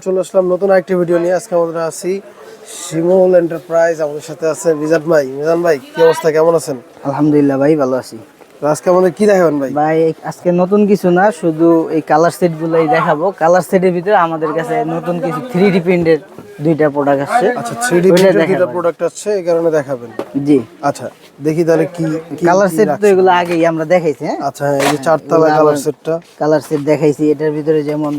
চলে আসলাম নতুন আরেকটি ভিডিও নিয়ে। আজকে আমাদের আছি শিমুল এন্টারপ্রাইজ। আমাদের সাথে আছে মিজান ভাই। মিজান ভাই, কি অবস্থা, কেমন আছেন? আলহামদুলিল্লাহ ভাই, ভালো আছি। তো আজকে আমাদের কি দেখাবেন ভাই? ভাই আজকে নতুন কিছু না, শুধু এই কালার সেট গুলোই দেখাবো। কালার সেটের ভিতরে আমাদের কাছে নতুন কিছু 3D প্রিন্টের দুইটা প্রোডাক্ট আসছে। আচ্ছা, 3D প্রিন্টের দুইটা প্রোডাক্ট আছে, এই কারণে দেখাবেন? জি। আচ্ছা, দেখি তাহলে কি কালার সেট তো এগুলো আগেই আমরা দেখাইছি। হ্যাঁ, আচ্ছা, এই যে চারতলা কালার সেটটা, কালার সেট দেখাইছি। এটার ভিতরে যেমন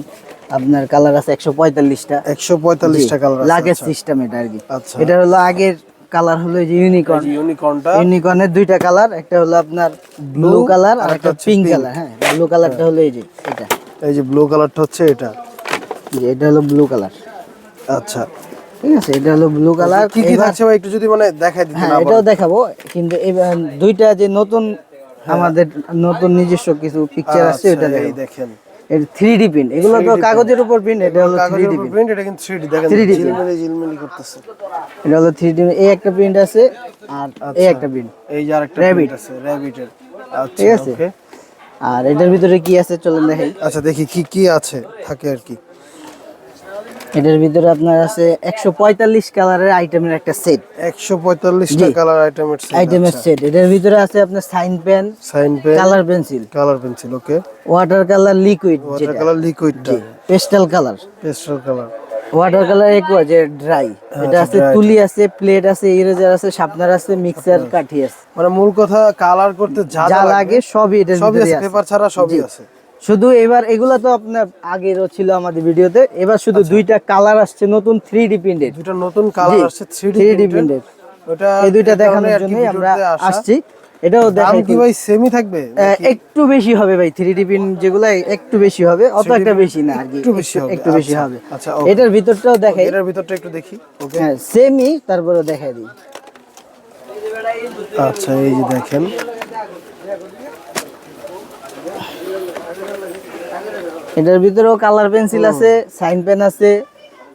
আপনার কালার আছে 145টা। 145টা কালার আছে। লাগেজ সিস্টেম এটা আর কি। আচ্ছা, এটা হলো আগের কালার হলো এই যে ইউনিকর্নের দুইটা কালার, একটা হলো আপনার ব্লু কালার আর একটা পিঙ্ক কালার। হ্যাঁ, ব্লু কালারটা হলো এই যে এটা, এই যে ব্লু কালারটা হচ্ছে এটা। এটা হলো ব্লু কালার। আচ্ছা, ঠিক আছে, এটা হলো ব্লু কালার। কি কি থাকছে ভাই একটু যদি মানে দেখাই দিতেন? হ্যাঁ, এটাও দেখাবো, কিন্তু এবার দুইটা যে নতুন আমাদের নতুন নিজস্ব কিছু পিকচার আছে ওটা দেখেন। এটা 3D প্রিন্ট, এগুলো তো কাগজের উপর প্রিন্ট, এটা হলো 3D প্রিন্ট। এটা কিন্তু 3D, দেখেন 3D ঝিলমিলি করতেছে। এটা হলো 3D। এই একটা প্রিন্ট আছে আর এই একটা প্রিন্ট, এই যে আরেকটা প্রিন্ট আছে র‍্যাবিটের। আচ্ছা, ঠিক আছে। ওকে। আর এটার ভিতরে কি আছে চলেন দেখাই। আচ্ছা, দেখি কি কি আছে থাকে আর কি। এটার ভিতরে আপনার আছে 145 কালারের আইটেমের একটা সেট। 145টা কালার আইটেমের সেট। এটার ভিতরে আছে আপনার sign pen, colour pencil, okay. Water colour liquid, লিকুইডটা, pastel colour, water colour aqua যে ড্রাই। এটা আছে তুলি আছে, প্লেট আছে, ইরেজার আছে, শার্পনার আছে, মিক্সার কাঠি আছে। মানে মূল কথা কালার করতে যা লাগে সবই এটার ভিতরে আছে, পেপার ছাড়া সবই আছে। শুধু এবার এগুলা তো আপনার আগেরও ছিল আমাদের ভিডিওতে, এবার শুধু দুইটা কালার আসছে নতুন 3D প্রিন্টেড। দুইটা নতুন কালার আসছে 3D প্রিন্টেড। ওটা এই দুইটা দেখানোর জন্যই আমরা আসছি। এটাও দাম কি ভাই সেমই থাকবে? একটু বেশি হবে ভাই, 3D প্রিন্ট যেগুলা একটু বেশি হবে, অত একটা বেশি না আর কি, একটু বেশি হবে। আচ্ছা, এটার ভিতরটাও দেখাই, এটার ভিতরটা একটু দেখি। ওকে, হ্যাঁ সেমই, তারপরে দেখাই দিই। আচ্ছা, এই যে দেখেন, এটার ভিতরেও কালার পেন্সিল আছে, সাইন পেন আছে,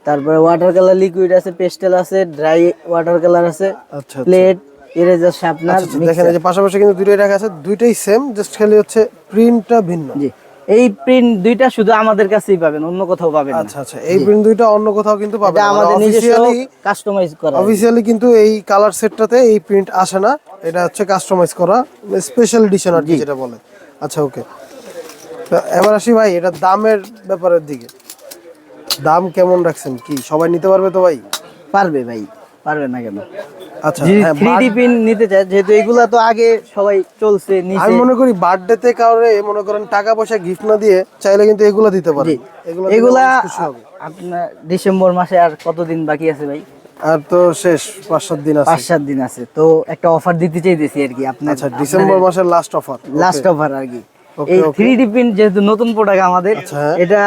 তারপরে ওয়াটার কালার লিকুইড আছে, পেস্টেল আছে, ড্রাই ওয়াটার কালার আছে, আচ্ছা, প্লেট, ইরেজার, শার্পনার। দেখেন এই যে পাশাপাশি কিন্তু দুটোই রাখা আছে, দুইটাই সেম, জাস্ট খালি হচ্ছে প্রিন্টটা ভিন্ন। জি, এই প্রিন্ট দুইটা শুধু আমাদের কাছেই পাবেন, অন্য কোথাও পাবেন না। আচ্ছা, এই প্রিন্ট দুইটা অন্য কোথাও কিন্তু পাবেন না, আমাদের নিজস্ব কাস্টমাইজ করা। অফিশিয়ালি কিন্তু এই কালার সেটটাতে এই প্রিন্ট আসে না, এটা হচ্ছে কাস্টমাইজ করা স্পেশাল এডিশন আর কি যেটা বলে। আচ্ছা, ওকে। এবার আসি ভাই এটা দামের ব্যাপারের দিকে। দাম কেমন রাখছেন? কি সবাই নিতে পারবে তো ভাই? পারবে ভাই, পারবে না কেন? আচ্ছা, 3D প্রিন্ট নিতে চায়, যেহেতু এগুলা তো আগে সবাই চলছে নিচে। আমি মনে করি বার্থডেতে কাউরে মনে করেন টাকা পয়সা গিফট না দিয়ে চাইলে কিন্তু এগুলা দিতে পারে। এগুলা আপনার ডিসেম্বর মাসে আর কতদিন বাকি আছে ভাই? আর তো শেষ 5-7 দিন আছে। 5-7 দিন আছে, তো একটা অফার দিতে চাইতেছি আর কি আপনার। আচ্ছা, ডিসেম্বর মাসের লাস্ট অফার আর কি। এই 3D প্রিন্ট যেহেতু নতুন প্রোডাক্ট আমাদের, এটা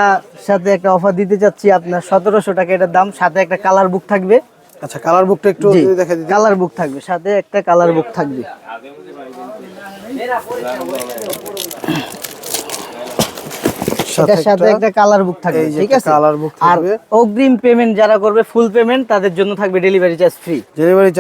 সাথে একটা অফার দিতে চাচ্ছি আপনার 1700 টাকা এটার দাম, সাথে একটা কালার বুক থাকবে। আচ্ছা, কালার বুকটা একটু দেখাই দিন। কালার বুক থাকবে, সাথে একটা কালার বুক থাকবে। এটার সাথে একটা কালার বুক থাকবে, ঠিক আছে। আর অগ্রিম পেমেন্ট যারা করবে, ফুল পেমেন্ট, তাদের জন্য থাকবে ডেলিভারি চার্জ ফ্রি। ডেলিভারি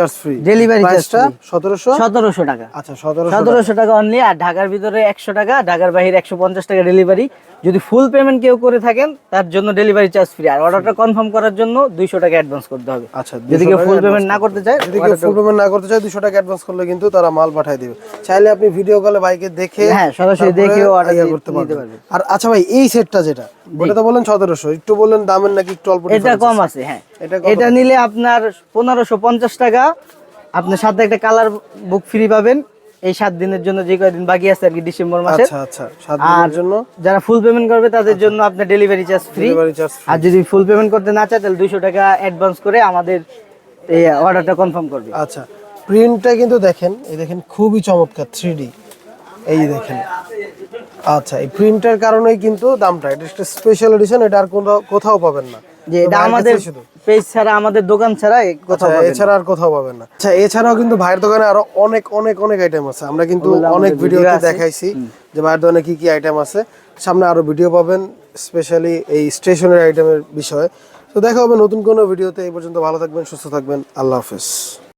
চার্জটা 1700 টাকা। আচ্ছা, 1700 টাকা অনলি। আর ঢাকার ভিতরে 100 টাকা, ঢাকার বাইরে 150 টাকা ডেলিভারি। যদি ফুল পেমেন্ট কেউ করে থাকেন তার জন্য ডেলিভারি চার্জ ফ্রি। আর অর্ডারটা কনফার্ম করার জন্য 200 টাকা অ্যাডভান্স করতে হবে। আচ্ছা, যদি কেউ ফুল পেমেন্ট না করতে চায়, 200 টাকা অ্যাডভান্স করলে কিন্তু তারা মাল পাঠিয়ে দিবে। চাইলে আপনি ভিডিও কলে বাইকে দেখে, হ্যাঁ সরাসরি দেখেও অর্ডার করতে পারবেন। আর আচ্ছা ভাই, এই সেটটা যেটা ওটা তো বলেন 1700, একটু বলেন দামের নাকি একটু অল্প এটা কম আছে। হ্যাঁ, এটা নিলে আপনার 1550 টাকা, আপনার সাথে একটা কালার বুক ফ্রি পাবেন এই 7 দিনের জন্য, যে কয়দিন বাকি আছে আর কি ডিসেম্বর মাসে। আচ্ছা, 7 দিনের জন্য। যারা ফুল পেমেন্ট করবে তাদের জন্য আপনার ডেলিভারি চার্জ ফ্রি। আর যদি ফুল পেমেন্ট করতে না চায় তাহলে 200 টাকা অ্যাডভান্স করে আমাদের এই অর্ডারটা কনফার্ম করবে। আচ্ছা, প্রিন্টটা কিন্তু দেখেন, এই দেখেন খুবই চমৎকার 3D, এই দেখেন। আচ্ছা, এই প্রিন্টের কারণেই কিন্তু দামটা, এটা একটা স্পেশাল এডিশন, এটা আর কোথাও পাবেন না। যে এটা আমাদের পেজ ছাড়া, আমাদের দোকান ছাড়া কোথাও পাবেন না, এছাড়া আর কোথাও পাবেন না। আচ্ছা, এছাড়াও কিন্তু ভাইয়ের দোকানে আরো অনেক আইটেম আছে। আমরা কিন্তু অনেক ভিডিওতে দেখাইছি যে ভাইয়ের দোকানে কি কি আইটেম আছে। সামনে আরো ভিডিও পাবেন স্পেশালি এই স্টেশনারি আইটেমের বিষয়ে। তো দেখা হবে নতুন কোনো ভিডিওতে। এই পর্যন্ত ভালো থাকবেন, সুস্থ থাকবেন, আল্লাহ হাফেজ।